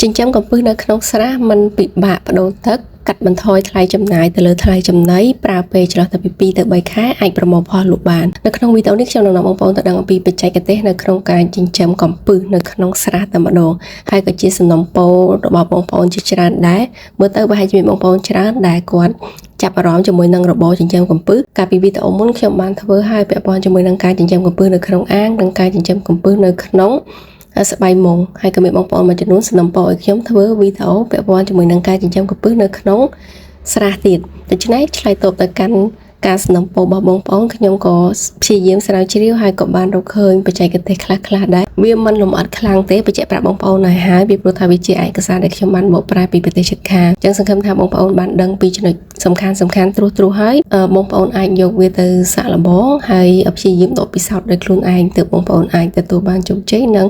ចិញ្ចឹមកំពឹសនៅក្នុងស្រះมันពិបាកបដូរទឹកកាត់បន្ថយថ្លៃចំណាយទៅលើថ្លៃចំណីប្រើពេលចន្លោះទៅពី2ទៅ3ខែអាចប្រមូលផលលក់បាននៅក្នុងវីដេអូនេះខ្ញុំនឹងនាំបងប្អូនទៅដឹងអំពីបច្ចេកទេសនៅក្នុងការចិញ្ចឹមកំពឹសនៅក្នុងស្រះតែម្ដងហើយក៏ជាសំណុំពររបស់បងប្អូនជាច្រើនដែរមើលទៅប្រហែលជាមានបងប្អូនច្រើនដែលគាត់ចាប់អារម្មណ៍ជាមួយនឹងរបរចិញ្ចឹមកំពឹសកាលពីវីដេអូមុនខ្ញុំបានធ្វើឲ្យពាក់ព័ន្ធជាមួយនឹងការចិញ្ចឹមកំពឹសនៅក្នុងអាងនិងការចិញ្ចឹមកំពឹសនៅក្នុងស្បៃមុងហើយក៏មានបងប្អូនមួយចំនួនសំណពរឲ្យខ្ញុំធ្វើវីដេអូពាក់ព័ន្ធជាមួយនឹងការចិញ្ចឹមកំពឹសនៅក្នុងស្រះទៀតដូច្នេះឆ្លើយតបទៅកាន់ការសំណពររបស់បងប្អូនខ្ញុំក៏ព្យាយាមស្រាវជ្រាវហើយក៏បានរកឃើញបច្ចេកទេសខ្លះដែរវាមិនលម្អិតខ្លាំងទេបញ្ជាក់ប្រាប់បងប្អូនហើយពីព្រោះថាវាជាឯកសារដែលខ្ញុំបានបកប្រែពីប្រទេសជិតខាងអញ្ចឹងសង្ឃឹមថាបងប្អូនបានដឹងពីចំណុចសំខាន់ត្រួសហើយបងប្អូនអាចយកវាទៅសាកល្បងហើយព្យាយាមដកពិសោធន៍ដោយខ្លួនឯងទើបបងប្អូនអាចទទួលបានជោគជ័យនិង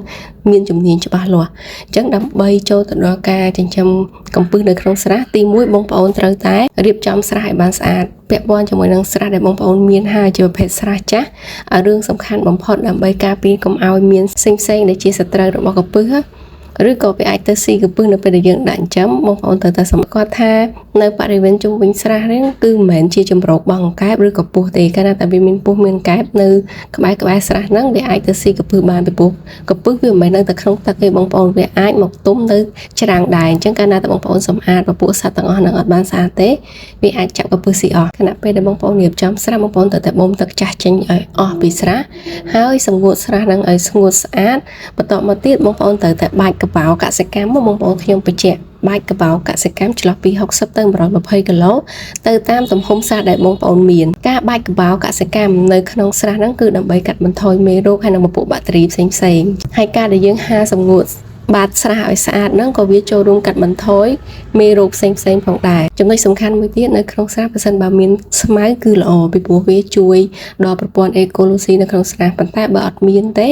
មានជំនាញច្បាស់លាស់អញ្ចឹងដើម្បីចូលទៅដល់ការចិញ្ចឹមកំពឹសនៅក្នុងស្រះទី1បងប្អូនត្រូវតែរៀបចំស្រះឲ្យបានស្អាតពាក់ព័ន្ធជាមួយនឹងស្រះដែលបងប្អូនមានហើយជាប្រភេទស្រះចាស់រឿងសំខាន់បំផុតដើម្បីការពារកុំឲ្យមានផ្សេងដែលជាសត្រូវរបស់កំពឹសឬក៏វាអាចទៅស៊ីកំពឹសនៅពេលដែលយើងដាក់ចិញ្ចឹមបងប្អូនត្រូវតែសម្គាល់ថានៅបរិវេណជុំវិញស្រះនេះគឺមិនមែនជាចម្រោកបង្កែបឬក៏ពស់ទេកាលណាតែវាមានពស់មានកែបនៅក្បែរស្រះហ្នឹងវាអាចទៅស៊ីកំពឹសបានពីព្រោះកំពឹសវាមិនមែននៅតែក្នុងទឹកទេបងប្អូនវាអាចមកទុំនៅច្រាំងដែរអញ្ចឹងកាលណាតែបងប្អូនសម្អាតពពួកសត្វទាំងអស់ហ្នឹងអត់បានស្អាតទេវាអាចចាប់កំពឹសស៊ីអស់ខណៈពេលដែលបងប្អូនរៀបចំស្រះបងប្អូនត្រូវតែបូមទឹកចាស់ចេញឲ្យអស់ពីស្រះហើយសម្ងួតស្រះហ្នឹងឲ្យស្ងួតស្អាតបន្ទាប់មកទៀតបងប្អូនត្រូវតែបាច់កបោកសិកម្មបងប្អូនខ្ញុំបញ្ជាក់បាច់កបោកសិកម្មឆ្លោះពី60ទៅ120គីឡូទៅតាមទំហំស្រះដែលបងប្អូនមានការបាច់កបោកសិកម្មនៅក្នុងស្រះហ្នឹងគឺដើម្បីកាត់បន្ថយមេរោគហើយនិងពពួកបាក់តេរីផ្សេងហើយការដែលយើងហាសម្ងួតបាតស្រះឲ្យស្អាតហ្នឹងក៏វាចូលរួមកាត់បន្ថយមេរោគផ្សេងផងដែរចំណុចសំខាន់មួយទៀតនៅក្នុងស្រះប្រសិនបើមានស្មៅគឺល្អពីព្រោះវាជួយដល់ប្រព័ន្ធអេកូឡូស៊ីនៅក្នុងស្រះប៉ុន្តែបើអត់មានទេ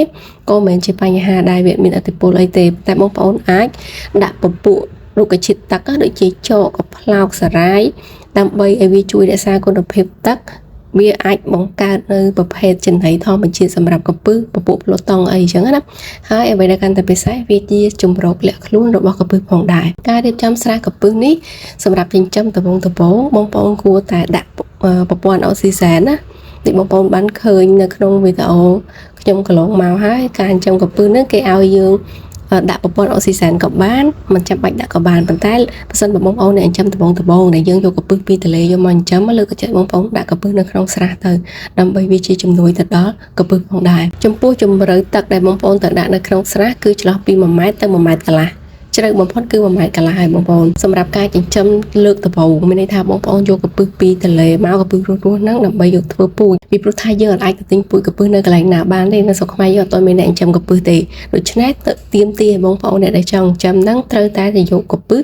ក៏មិនមែនជាបញ្ហាដែរវាមានឥទ្ធិពលអីទេតែបងប្អូនអាចដាក់ពពួករុក្ខជាតិទឹកដូចជាចកកផ្លោកសារ៉ាយដើម្បីឲ្យវាជួយរក្សាគុណភាពទឹកវាអាចបង្កើតនៅប្រភេទចំណីធម្មជាតិសម្រាប់កំពឹសពពួកផ្លូតង់អីចឹងណាហើយអ្វីដែលកាន់តែពិសេសវាជាជំរកលាក់ខ្លួនរបស់កំពឹសផងដែរការរៀបចំស្រះកំពឹសនេះសម្រាប់ចិញ្ចឹមដំបងបងប្អូនគួរតែដាក់ប្រព័ន្ធអុកស៊ីសែនណាដូចបងប្អូនបានឃើញនៅក្នុងវីដេអូខ្ញុំកន្លងមកហើយការចិញ្ចឹមកំពឹសនេះគេឲ្យយើងដាក់ប្រព័ន្ធអុកស៊ីសែនក៏បានមិនចាំបាច់ដាក់ក៏បានប៉ុន្តែបើសិនបងប្អូនអ្នកចិញ្ចឹមដំបងដែលយើងយកកំពឹសពីទន្លេយកមកចិញ្ចឹមលើកចិត្តបងប្អូនដាក់កំពឹសនៅក្នុងស្រះទៅដើម្បីវាជាជំនួយទៅដល់កំពឹសផងដែរចំពោះជម្រៅទឹកដែលបងប្អូនត្រូវដាក់នៅក្នុងស្រះគឺចន្លោះពី1ម៉ែត្រទៅ1ម៉ែត្រកន្លះជ្រៅបំផុតគឺ1ម៉ែត្រកន្លះហើយបងប្អូនសម្រាប់ការចិញ្ចឹមលើកដំបូងមានន័យថាបងប្អូនយកកំពឹសពីទន្លេមកកំពឹសរស់ហ្នឹងដើម្បីយកធ្វើពូជពីព្រោះថាយើងអាចទៅទិញពូជកំពឹសនៅកន្លែងណាបានទេនៅស្រុកខ្មែរយើងអត់ទាន់មានអ្នកចិញ្ចឹមកំពឹសទេដូច្នេះទាមទារឲ្យបងប្អូនអ្នកដែលចង់ចិញ្ចឹមហ្នឹងត្រូវតែយកកំពឹស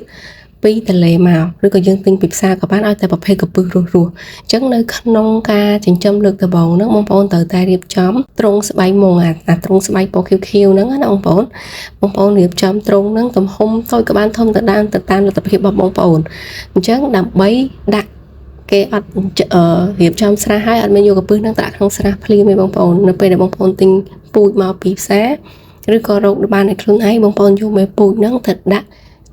ពីទន្លេមកឬក៏យើងទិញពីផ្សារក៏បានឲ្យតែប្រភេទកំពឹសរស់អញ្ចឹងនៅក្នុងការចិញ្ចឹមលើកដំបូងហ្នឹងបងប្អូនត្រូវតែរៀបចំទ្រុងស្បៃមុងអាទ្រុងស្បៃពណ៌ខៀវហ្នឹងណាបងប្អូនរៀបចំទ្រុងហ្នឹងទំហំតូចក៏បានធំទៅតាមលទ្ធភាពរបស់បងប្អូនអញ្ចឹងដើម្បីដាក់គេអត់រៀបចំស្រះហើយអត់មានយកកំពឹសហ្នឹងដាក់ក្នុងស្រះភ្លាមទេបងប្អូននៅពេលដែលបងប្អូនទិញពូជមកពីផ្សារឬក៏រកបានឲ្យខ្លួនឯងបងប្អូនយកមេពូជហ្នឹងទៅដាក់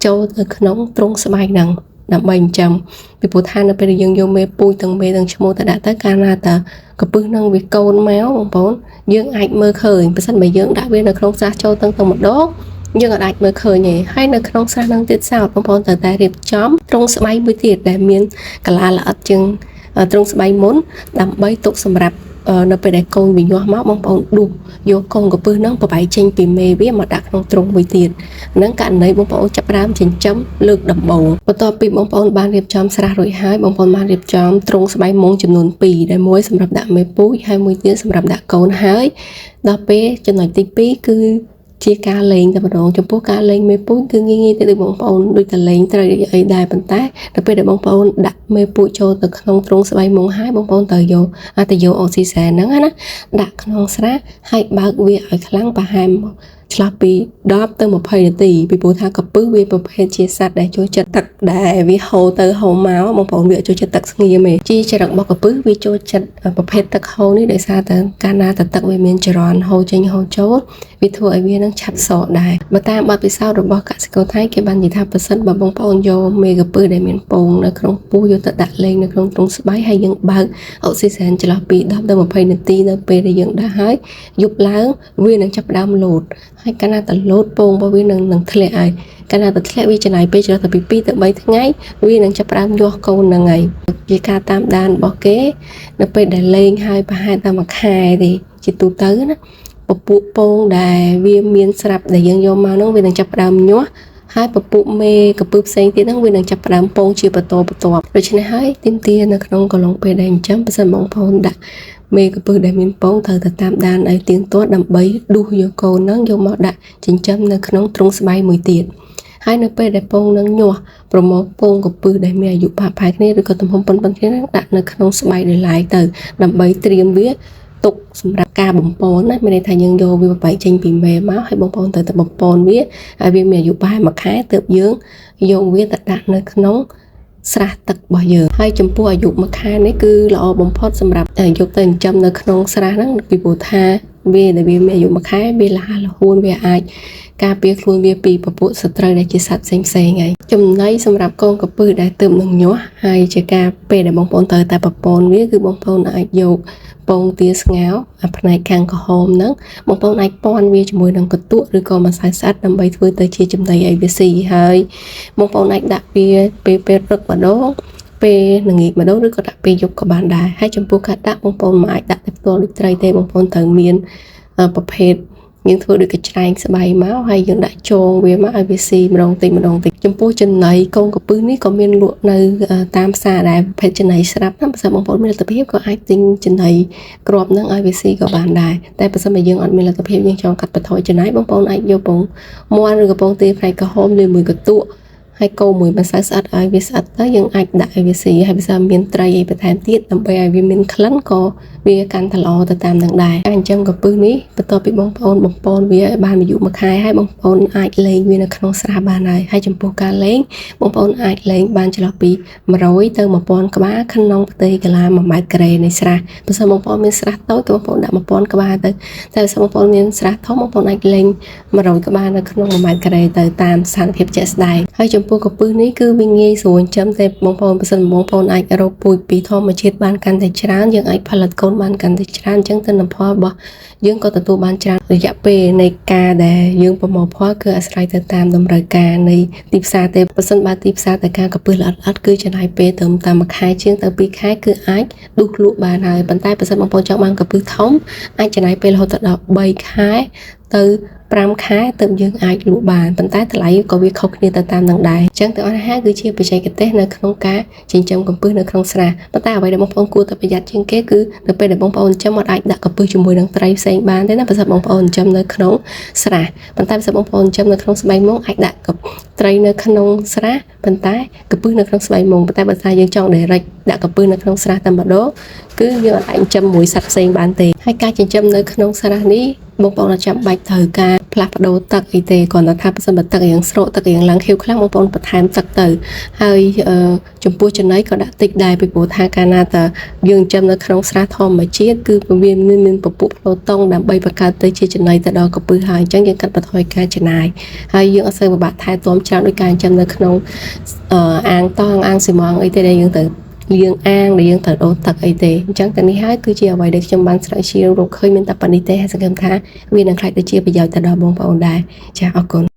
ចូលទៅក្នុងទ្រុងស្បែកហ្នឹងដើម្បីចិញ្ចឹមពីព្រោះថានៅពេលដែលយើងយកមេពូជទាំងមេទាំងឈ្មោះទៅដាក់ទៅកាលណាតើកំពឹសហ្នឹងវាកូនមកបងប្អូនយើងអាចមើលឃើញបើសិនបើយើងដាក់វានៅក្នុងស្រះចូលទាំងម្ដងយើងអាចមើលឃើញទេហើយនៅក្នុងស្រះហ្នឹងទៀតសោតបងប្អូនត្រូវតែរៀបចំទ្រុងស្បែកមួយទៀតដែលមានកលាល្អិតជាងទ្រុងស្បែកមុនដើម្បីទុកសម្រាប់នៅពេលដែលកូនវាញាស់មកបងប្អូនដួសយកកូនកំពឹសហ្នឹងប្របែកចេញពីមេវាមកដាក់ក្នុងទ្រុងមួយទៀតហ្នឹងករណីបងប្អូនចាប់ផ្ដើមចិញ្ចឹមលើកដំបូងបន្ទាប់ពីបងប្អូនបានរៀបចំស្រះរួចហើយបងប្អូនបានរៀបចំទ្រុងស្បែកមុងចំនួន2ដែលមួយសម្រាប់ដាក់មេពូជហើយមួយទៀតសម្រាប់ដាក់កូនហើយដល់ពេលចំណុចទី2គឺជាការលេងតែម្ដងចំពោះការលេងមេពូជគឺងាយៗទៅដូចបងប្អូនដូចតែលេងត្រូវអីដែរប៉ុន្តែដល់ពេលដែលបងប្អូនដាក់មេពូជចូលទៅក្នុងទ្រុងស្បៃមុងហើយបងប្អូនត្រូវយកអុកស៊ីសែនហ្នឹងណាដាក់ក្នុងស្រះហើយបើកវាឲ្យខ្លាំងប្រហែលឆ្លាស់ពី10ទៅ20នាទីពីព្រោះថាកំពឹសវាប្រភេទជាសត្វដែលចូលចិត្តទឹកដែលវាហូរទៅហូរមកបងប្អូនវាចូលចិត្តទឹកស្ងៀមឯងជាចរិតរបស់កំពឹសវាចូលចិត្តប្រភេទទឹកហូរនេះដោយសារតែកាលណាតែទឹកវាមានចរន្តហូរចេញហូរចូល វាធ្វើឲ្យវានឹងឆាប់សកដែរបើតាមបទពិសោធន៍របស់កសិករថៃគេបាននិយាយថាប្រសិនបើបងប្អូនយកមេក្រពើដែលមានពងនៅក្នុងពោះយកទៅដាក់លេងនៅក្នុងទ្រុងស្បែកហើយយើងបើកអុកស៊ីសែនចន្លោះពី10ទៅ20នាទីនៅពេលដែលយើងដាក់ហើយយប់ឡើងវានឹងចាប់ផ្ដើមលោតហើយកាលណាតលោតពងរបស់វានឹងធ្លាក់ហើយកាលណាទៅធ្លាក់វាចំណាយពេលចន្លោះពី2ទៅ3ថ្ងៃវានឹងចាប់ផ្ដើមញាស់កូនហ្នឹងហើយជាការតាមដានរបស់គេនៅពេលដែលលេងហើយប្រហែលតែ1ខែទេជាទូទៅណាពពួកពងដែលវាមានស្រាប់ដែលយើងយកមកហ្នឹងវានឹងចាប់ផ្ដើមញាស់ហើយពពួកមេក្រពើផ្សេងទៀតហ្នឹងវានឹងចាប់ផ្ដើមពងជាបន្តបន្ទាប់ដូច្នេះហើយទីមទានៅក្នុងកំឡុងពេលដែលចិញ្ចឹមបើសិនបងប្អូនដាក់មេក្រពើដែលមានពងត្រូវតែតាមដានឲ្យទៀងទាត់ដើម្បីដួសយកកូនហ្នឹងយកមកដាក់ចិញ្ចឹមនៅក្នុងទ្រុងស្បែកមួយទៀតហើយនៅពេលដែលពងនឹងញាស់ប្រមូលពងក្រពើដែលមានអាយុផាយគ្នាឬក៏ទំហំប៉ុនៗគ្នាដាក់នៅក្នុងស្បែកដែលឡាយទៅដើម្បីត្រៀមវាទុកសម្រាប់ការបំពន់ណាមានន័យថាយើងយកវាបែកចេញពីមេមកហើយបងប្អូនត្រូវតែបំពន់វាហើយវាមានអាយុប្រហែល1ខែទើបយើងយកវាទៅដាក់នៅក្នុងស្រះទឹករបស់យើងហើយចំពោះអាយុ1ខែនេះគឺល្អបំផុតសម្រាប់យកទៅចិញ្ចឹមនៅក្នុងស្រះហ្នឹងពីព្រោះថាវាដែលវាមានអាយុ1ខែវាលះលហួនវាអាចការពារខ្លួនវាពីពពួកសត្រូវដែលជាសត្វផ្សេងហើយចំណីសម្រាប់កូនក្រពើដែលទើបនឹងញាស់ហើយជាការពេលដែលបងប្អូនត្រូវតែប្រព័ន្ធវាគឺបងប្អូនអាចយកពងទាស្ងោរអាផ្នែកខាងក្រហមហ្នឹងបងប្អូនអាចព័ន្ធវាជាមួយនឹងកន្ទក់ឬក៏ម្សៅស្អាតដើម្បីធ្វើទៅជាចំណីឲ្យវាស៊ីហើយបងប្អូនអាចដាក់វាពេលព្រឹកម្ដងពេលល្ងាចម្ដងឬក៏ដាក់ពេលយប់ក៏បានដែរហើយចំពោះការដាក់បងប្អូនមិនអាចដាក់តែផ្ទាល់ដូចត្រីទេបងប្អូនត្រូវមានប្រភេទយើងធ្វើដូចកញ្ច្រែងស្បៃមកហើយយើងដាក់ចងវាមកឲ្យវាស៊ីម្ដងតិចចំពោះចំណីកូនក្រពើនេះក៏មានលក់នៅតាមផ្សារដែរប្រភេទចំណីស្រាប់ណាបើសិនបងប្អូនមានលទ្ធភាពក៏អាចទិញចំណីគ្រាប់ហ្នឹងឲ្យវាស៊ីក៏បានដែរតែបើសិនបើយើងអត់មានលទ្ធភាពយើងចង់កាត់បន្ថយចំណីបងប្អូនអាចយកពងមាន់ឬក៏ពងទាផ្នែកក្រហមលាយមួយកន្ទក់ហើយកូរមួយម្សៅស្អិតឲ្យវាស្អិតទៅយើងអាចដាក់ឲ្យវាស៊ីហើយបើសិនមានត្រីអីបន្ថែមទៀតដើម្បីឲ្យវាមានក្លិនក៏វាកាន់តែល្អទៅតាមនឹងដែរការចិញ្ចឹមក្រពើនេះបន្ទាប់ពីបងប្អូនបំពន់វាឲ្យបានអាយុ1ខែហើយបងប្អូនអាចលេងវានៅក្នុងស្រះបានហើយចំពោះការលេងបងប្អូនអាចលេងបានចន្លោះពី100ទៅ1000ក្បាលក្នុងផ្ទៃកាឡា1ម៉ែត្រការ៉េនៃស្រះបើសិនបងប្អូនមានស្រះតូចក៏បងប្អូនដាក់1000ក្បាលទៅតែបើសិនបងប្អូនមានស្រះធំបងប្អូនអាចលេង100ក្បាលនៅក្នុង1ម៉ែត្រការ៉េទៅតាមស្ថានភាពជាក់ស្ដែងហើយចំពោះក្រពើនេះគឺវាងាយស្រួលចិញ្ចឹមតែបងប្អូនបើសិនបងប្អូនអាចរកពូជពីធម្មជាតិបានកាន់តែច្រើនយើងអាចផលិតកូនបានកាន់តែច្រើនអញ្ចឹងទិន្នផលរបស់យើងក៏ទទួលបានច្រើនរយៈពេលនៃការដែលយើងប្រមូលផលគឺអាស្រ័យទៅតាមតម្រូវការនៃទីផ្សារទេបើសិនបើទីផ្សារតែការក្រពើល្អិតគឺចំណាយពេលត្រឹមតែ1ខែជាងទៅ2ខែគឺអាចដួសលក់បានហើយប៉ុន្តែបើសិនបងប្អូនចង់បានក្រពើធំអាចចំណាយពេលរហូតដល់3ខែទៅ5ខែទើបយើងអាចលក់បានប៉ុន្តែតម្លៃក៏វាខុសគ្នាទៅតាមនឹងដែរអញ្ចឹងទាំងអស់នេះគឺជាបច្ចេកទេសនៅក្នុងការចិញ្ចឹមក្រពើនៅក្នុងស្រះប៉ុន្តែអ្វីដែលបងប្អូនគួរតែប្រយ័ត្នជាងគេគឺនៅពេលដែលបងប្អូនចិញ្ចឹមអត់អាចដាក់ក្រពើជាមួយនឹងត្រីផ្សេងបានទេណាបើសិនបងប្អូនចិញ្ចឹមនៅក្នុងស្រះប៉ុន្តែបើសិនបងប្អូនចិញ្ចឹមនៅក្នុងស្បៃមុងអាចដាក់ត្រីនៅក្នុងស្រះប៉ុន្តែក្រពើនៅក្នុងស្បៃមុងប៉ុន្តែបើថាយើងចង់ direct ដាក់ក្រពើនៅក្នុងស្រះតែម្ដងគឺយើងអាចចិញ្ចឹមមួយសត្វផ្សេងបានទេហើយការចិញ្ចឹមនៅក្នុងស្រះនេះបងប្អូនអាចចាំបាច់ត្រូវការផ្លាស់ប្ដូរទឹកអីទេគ្រាន់តែថាបើសិនបើទឹករៀងស្រកទឹករៀងឡើងខៀវខ្លាំងបងប្អូនបន្ថែមទឹកទៅហើយចំពោះចំណីក៏ដាក់តិចដែរពីព្រោះថាកាលណាតើយើងចិញ្ចឹមនៅក្នុងស្រះធម្មជាតិគឺវាមានពពុះផ្លូវតុងដើម្បីបង្កើតទៅជាចំណីទៅដល់ក្រពើហើយអញ្ចឹងយើងកាត់បន្ថយការចំណាយហើយយើងអត់សូវពិបាកថែទាំច្រើនដោយការចិញ្ចឹមនៅក្នុងអាងតង់អាងស៊ីម៉ងអីទេដែលយើងទៅលាងអាងដែលយើងត្រូវដូរទឹកអីទេអញ្ចឹងតែនេះហើយគឺជាអ្វីដែលខ្ញុំបានស្រាវជ្រាវរកឃើញមានតែប៉ុណ្្នេះទេហើយសង្ឃឹមថាវានឹងខ្លាចទៅជាប្រយោជន៍ទៅដល់បងប្អូនដែរចាអរគុណ